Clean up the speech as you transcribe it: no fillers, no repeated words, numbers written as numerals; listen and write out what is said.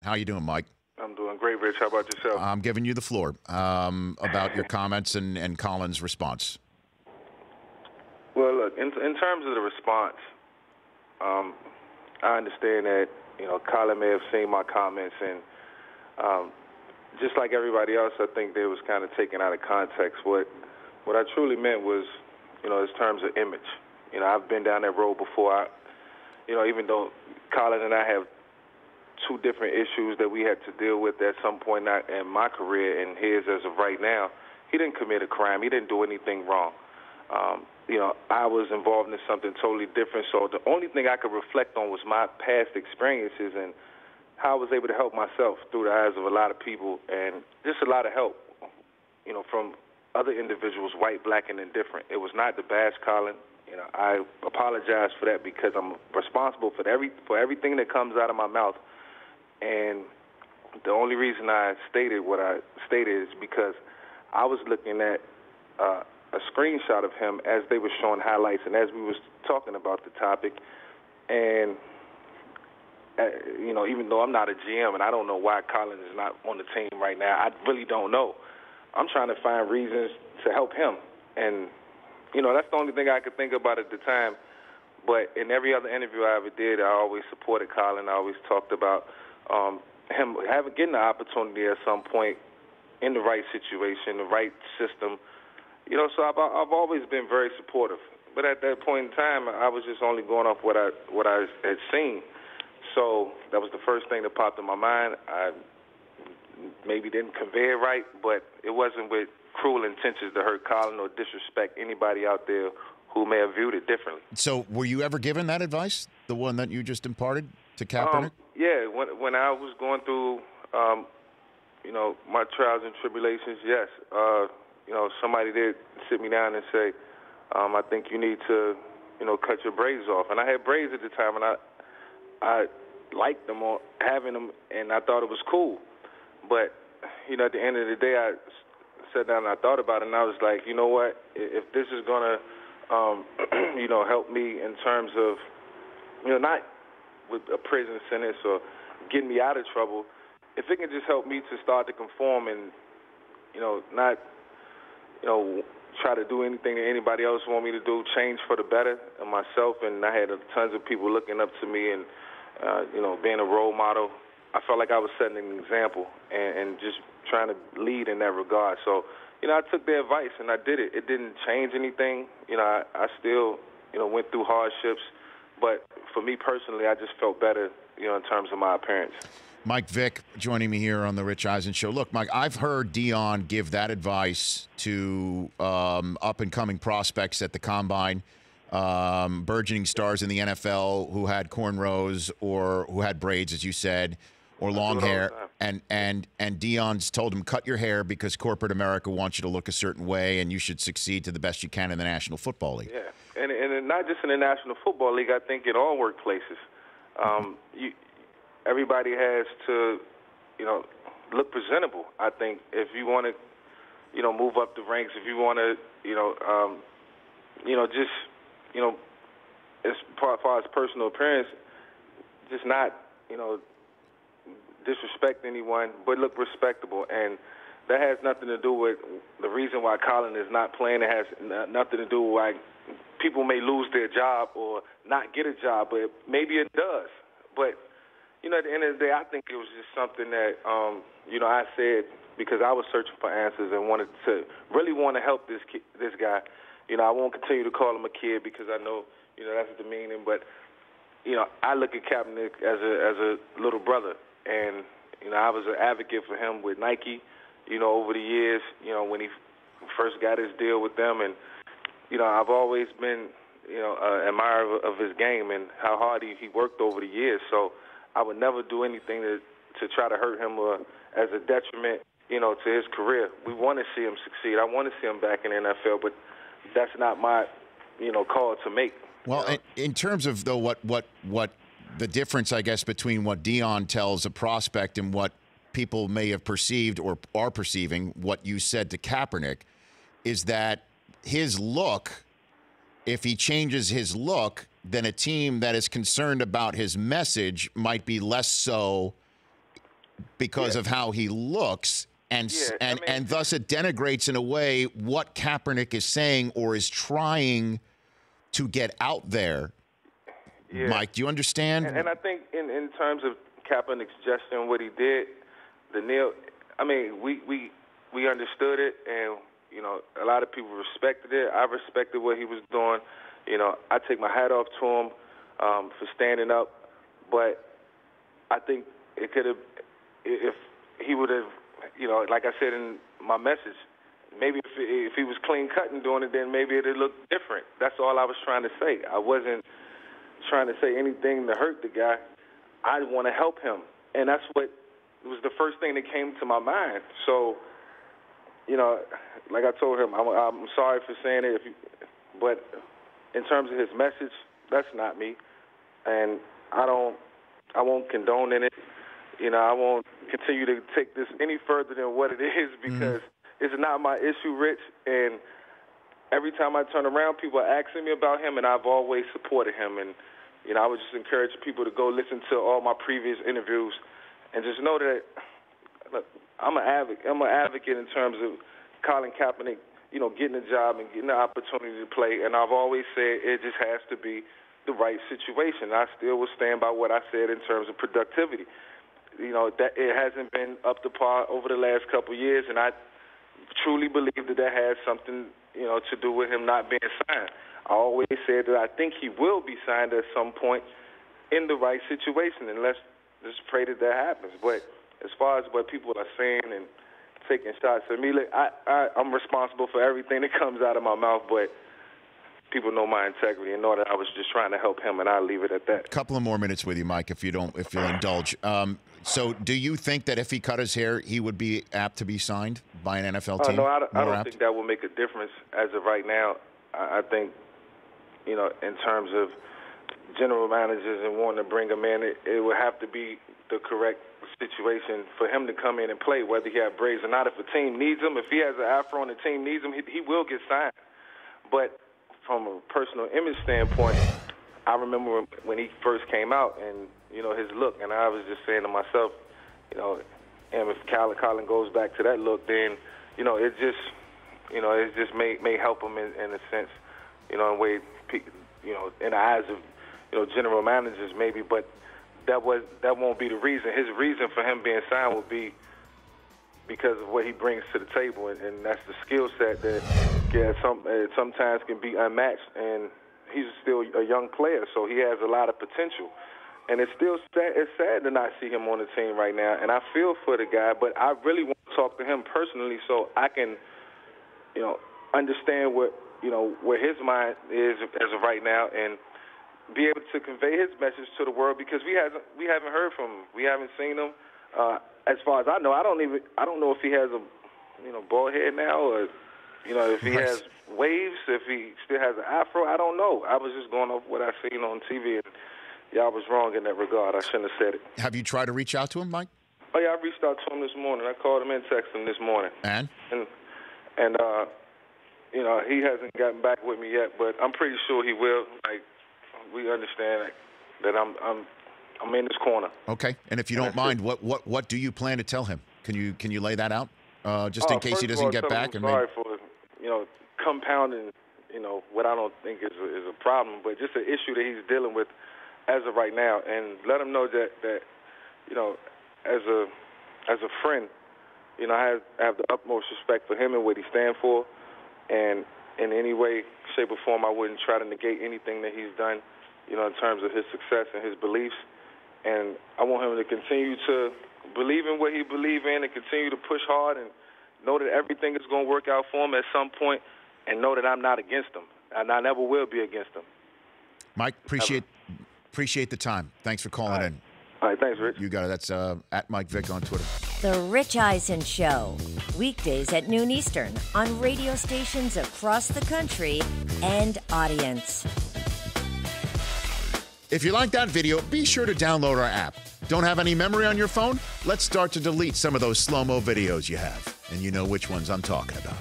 How you doing, Mike? I'm doing great, Rich. How about yourself? I'm giving you the floor about your comments and Colin's response. Well, look, in terms of the response, I understand that, Colin may have seen my comments, and just like everybody else, I think they was kind of taken out of context. What I truly meant was, in terms of image. I've been down that road before. Even though Colin and I have two different issues that we had to deal with at some point in my career and his as of right now, he didn't commit a crime. He didn't do anything wrong. I was involved in something totally different, so the only thing I could reflect on was my past experiences and how I was able to help myself through the eyes of a lot of people, and just a lot of help, from other individuals, white, black, and indifferent. It was not to bash Colin. I apologize for that because I'm responsible for everything that comes out of my mouth. And the only reason I stated what I stated is because I was looking at a screenshot of him as they were showing highlights and as we was talking about the topic. And, even though I'm not a GM and I don't know why Colin is not on the team right now, I really don't know. I'm trying to find reasons to help him. And, that's the only thing I could think about at the time. But in every other interview I ever did, I always supported Colin. I always talked about him getting the opportunity at some point in the right situation, the right system. So I've always been very supportive. But at that point in time, I was just only going off what I had seen. So that was the first thing that popped in my mind. I maybe didn't convey it right, but it wasn't with cruel intentions to hurt Colin or disrespect anybody out there who may have viewed it differently. So were you ever given that advice, the one that you just imparted to Kaepernick? Yeah, when I was going through, my trials and tribulations, yes. Somebody did sit me down and say, I think you need to, cut your braids off. And I had braids at the time, and I liked them or having them, and I thought it was cool. But, at the end of the day, I sat down and I thought about it, and I was like, you know what? If this is going to, help me in terms of, not with a prison sentence or getting me out of trouble, if it can just help me to start to conform and, not, try to do anything that anybody else want me to do, change for the better of myself. And I had tons of people looking up to me and, being a role model. I felt like I was setting an example and just trying to lead in that regard. So, I took their advice and I did it. It didn't change anything. I still, went through hardships. But for me personally, I just felt better, in terms of my appearance. Mike Vick joining me here on the Rich Eisen Show. Look, Mike, I've heard Deion give that advice to up-and-coming prospects at the Combine, burgeoning stars in the NFL who had cornrows or who had braids, as you said, or long hair. And Deion's told him, cut your hair because corporate America wants you to look a certain way and you should succeed to the best you can in the National Football League. Yeah, and not just in the National Football League, I think in all workplaces. Everybody has to, look presentable. I think if you want to, move up the ranks, if you want to, as far as personal appearance, just not, disrespect anyone, but look respectable. And that has nothing to do with the reason why Colin is not playing. It has nothing to do with why people may lose their job or not get a job, but maybe it does. But, at the end of the day, I think it was just something that, I said because I was searching for answers and really want to help this guy. I won't continue to call him a kid because I know, that's demeaning, but, I look at Kaepernick as a little brother. And, I was an advocate for him with Nike, over the years, when he first got his deal with them. And, I've always been, an admirer of his game and how hard he worked over the years. So I would never do anything to try to hurt him or as a detriment, to his career. We want to see him succeed. I want to see him back in the NFL, but that's not my, call to make. Well, in terms of, though, what the difference, I guess, between what Deion tells a prospect and what people may have perceived or are perceiving, what you said to Kaepernick, is that his look, if he changes his look, then a team that is concerned about his message might be less so because of how he looks. And thus it denigrates in a way what Kaepernick is saying or is trying to get out there. Yeah. Mike, do you understand? And I think in terms of Kaepernick's gesture and what he did, we understood it, and a lot of people respected it. I respected what he was doing. I take my hat off to him for standing up, but I think it could have, if he would have, like I said in my message, maybe if he was clean cut and doing it, then maybe it would look different. That's all I was trying to say. I wasn't trying to say anything to hurt the guy. I want to help him, and that's what was the first thing that came to my mind. So, like I told him, I'm sorry for saying it, but in terms of his message, that's not me, and I won't condone in it. I won't continue to take this any further than what it is because it's not my issue, Rich. And every time I turn around, people are asking me about him, and I've always supported him. And I would just encourage people to go listen to all my previous interviews and just know that, look, I'm an advocate in terms of Colin Kaepernick, getting a job and getting the opportunity to play. And I've always said it just has to be the right situation. I still will stand by what I said in terms of productivity. That it hasn't been up to par over the last couple of years, and I truly believe that has something, to do with him not being signed. I always said that I think he will be signed at some point in the right situation, and let's just pray that happens. But as far as what people are saying and taking shots at me, I'm responsible for everything that comes out of my mouth, but people know my integrity and know that I was just trying to help him, and I'll leave it at that. A couple of more minutes with you, Mike, if you'll indulge. So do you think that if he cut his hair, he would be apt to be signed by an NFL team? No, I don't think that will make a difference as of right now. I think, in terms of general managers and wanting to bring him in, it would have to be the correct situation for him to come in and play, whether he has braids or not. If a team needs him, if he has an afro and the team needs him, he will get signed. But from a personal image standpoint, I remember when he first came out and, his look, and I was just saying to myself, and if Colin goes back to that look, then, it just may help him in a sense, in a way, in the eyes of, general managers maybe, but that won't be the reason. His reason for him being signed will be because of what he brings to the table, and that's the skill set that sometimes can be unmatched, and he's still a young player, so he has a lot of potential. And it's sad to not see him on the team right now, and I feel for the guy, but I really want to talk to him personally so I can, understand what, where his mind is as of right now, and be able to convey his message to the world, because we haven't heard from him. We haven't seen him. As far as I know, I don't know if he has a, bald head now, or, if he has waves, if he still has an afro. I don't know. I was just going off what I seen on TV, and y'all was wrong in that regard. I shouldn't have said it. Have you tried to reach out to him, Mike? Oh yeah, I reached out to him this morning. I called him and texted him this morning. And he hasn't gotten back with me yet, but I'm pretty sure he will. Like, we understand that I'm in his corner. Okay, and if you don't mind, what do you plan to tell him? Can you lay that out, just in case he doesn't get back? I'm sorry for compounding what I don't think is a problem, but just an issue that he's dealing with as of right now, and let him know that as a friend, I have the utmost respect for him and what he stands for, and in any way, shape, or form, I wouldn't try to negate anything that he's done, in terms of his success and his beliefs. And I want him to continue to believe in what he believes in and continue to push hard and know that everything is going to work out for him at some point, and know that I'm not against him, and I never will be against him. Mike, appreciate the time. Thanks for calling in. All right, thanks, Rich. You got it. That's at Mike Vick on Twitter. The Rich Eisen Show, weekdays at noon Eastern on radio stations across the country and audience. If you like that video, be sure to download our app. Don't have any memory on your phone? Let's start to delete some of those slow-mo videos you have. And you know which ones I'm talking about.